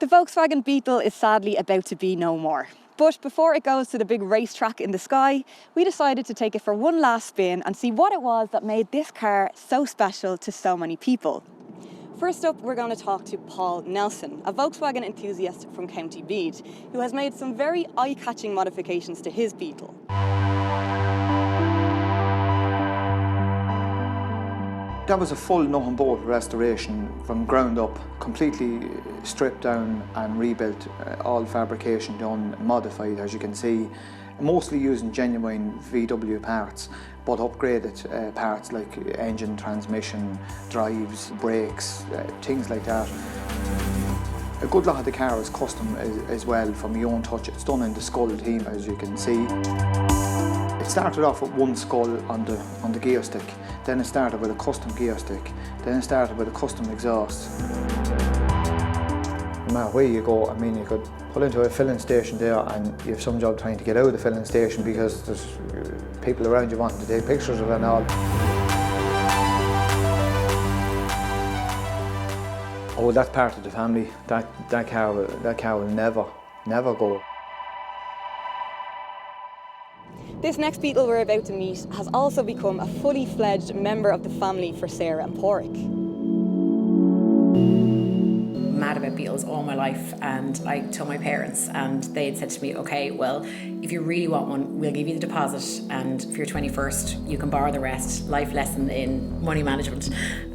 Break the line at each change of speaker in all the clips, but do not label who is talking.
The Volkswagen Beetle is sadly about to be no more. But before it goes to the big racetrack in the sky, we decided to take it for one last spin and see what it was that made this car so special to so many people. First up, we're going to talk to Paul Nelson, a Volkswagen enthusiast from County Meath, who has made some very eye-catching modifications to his Beetle.
That was a full nut and bolt restoration from ground up, completely stripped down and rebuilt, all fabrication done, modified as you can see, mostly using genuine VW parts, but upgraded parts like engine, transmission, drives, brakes, things like that. A good lot of the car is custom as well, from my own touch. It's done in the Skull team, as you can see. It started off with one skull on the gear stick, then it started with a custom gear stick, then it started with a custom exhaust. No matter where you go, I mean, you could pull into a filling station there and you have some job trying to get out of the filling station because there's people around you wanting to take pictures of it and all. Oh, that's part of the family. That car will never go.
This next Beetle we're about to meet has also become a fully fledged member of the family for Sarah and Porrick.
Mad about Beetles all my life, and I told my parents and they had said to me, okay, well, if you really want one, we'll give you the deposit, and for your 21st you can borrow the rest. Life lesson in money management.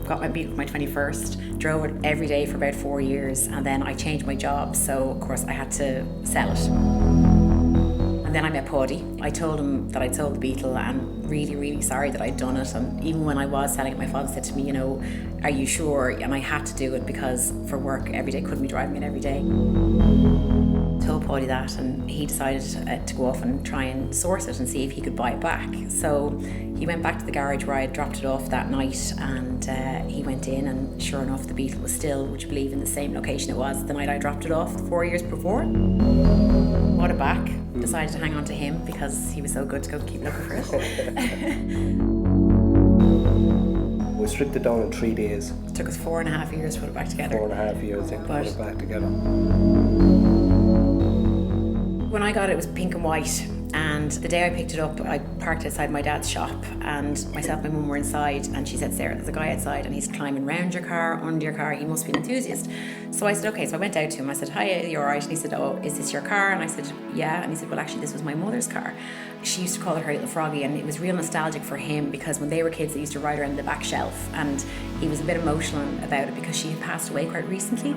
Got my Beetle for my 21st, drove it every day for about 4 years, and then I changed my job, so of course I had to sell it. And then I met Paddy. I told him that I'd sold the Beetle and really sorry that I'd done it. And even when I was selling it, my father said to me, you know, are you sure? And I had to do it because for work every day, couldn't be driving it every day. Told Paddy that, and he decided to go off and try and source it and see if he could buy it back. So he went back to the garage where I had dropped it off that night, and he went in, and sure enough the Beetle was still, would you believe, in the same location it was the night I dropped it off 4 years before. Bought it back, decided to hang on to him because he was so good to go keep looking for it.
We stripped it down in 3 days.
It took us 4.5 years to put it back together.
4.5 years, I think, to put it back together.
When I got it, it was pink and white, and the day I picked it up, I parked outside my dad's shop, and myself and my mum were inside, and she said, Sarah, there's a guy outside and he's climbing round your car, under your car, he must be an enthusiast. So I said, okay, so I went out to him, I said, hi, are you all right? And he said, oh, is this your car? And I said, yeah. And he said, well, actually, this was my mother's car. She used to call it her little froggy, and it was real nostalgic for him because when they were kids, they used to ride around the back shelf, and he was a bit emotional about it because she had passed away quite recently.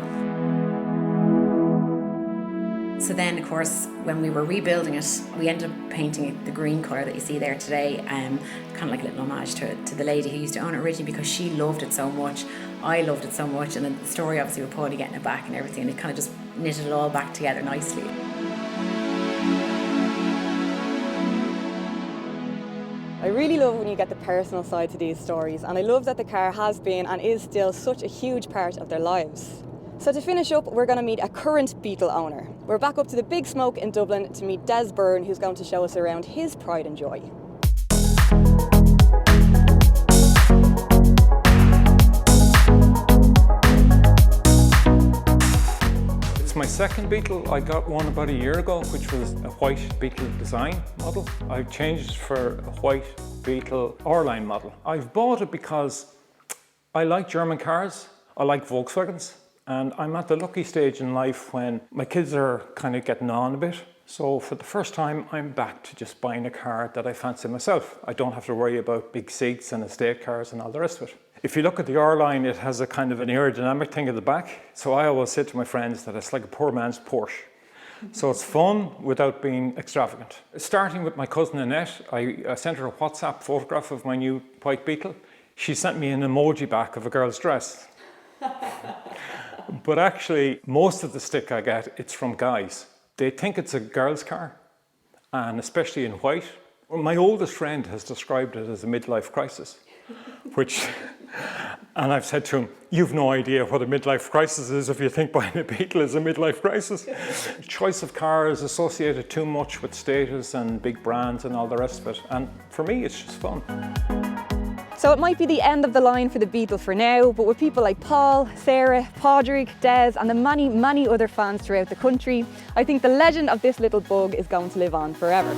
So then, of course, when we were rebuilding it, we ended up painting it the green colour that you see there today, kind of like a little homage to the lady who used to own it originally because she loved it so much. I loved it so much, and then the story obviously with Paddy getting it back and everything, and it kind of just knitted it all back together nicely.
I really love when you get the personal side to these stories, and I love that the car has been and is still such a huge part of their lives. So to finish up, we're going to meet a current Beetle owner. We're back up to the Big Smoke in Dublin to meet Byrne, who's going to show us around his pride and joy.
It's my second Beetle. I got one about a year ago, which was a white Beetle design model. I've changed it for a white Beetle R-Line model. I've bought it because I like German cars, I like Volkswagens, and I'm at the lucky stage in life when my kids are kind of getting on a bit. So for the first time, I'm back to just buying a car that I fancy myself. I don't have to worry about big seats and estate cars and all the rest of it. If you look at the R-Line, it has a kind of an aerodynamic thing at the back. So I always say to my friends that it's like a poor man's Porsche. So it's fun without being extravagant. Starting with my cousin Annette, I sent her a WhatsApp photograph of my new white Beetle. She sent me an emoji back of a girl's dress. But actually, most of the stick I get, it's from guys. They think it's a girl's car, and especially in white. My oldest friend has described it as a midlife crisis, and I've said to him, you've no idea what a midlife crisis is if you think buying a Beetle is a midlife crisis. Choice of car is associated too much with status and big brands and all the rest of it, and for me, it's just fun.
So it might be the end of the line for the Beetle for now, but with people like Paul, Sarah, Padraig, Des and the many, many other fans throughout the country, I think the legend of this little bug is going to live on forever.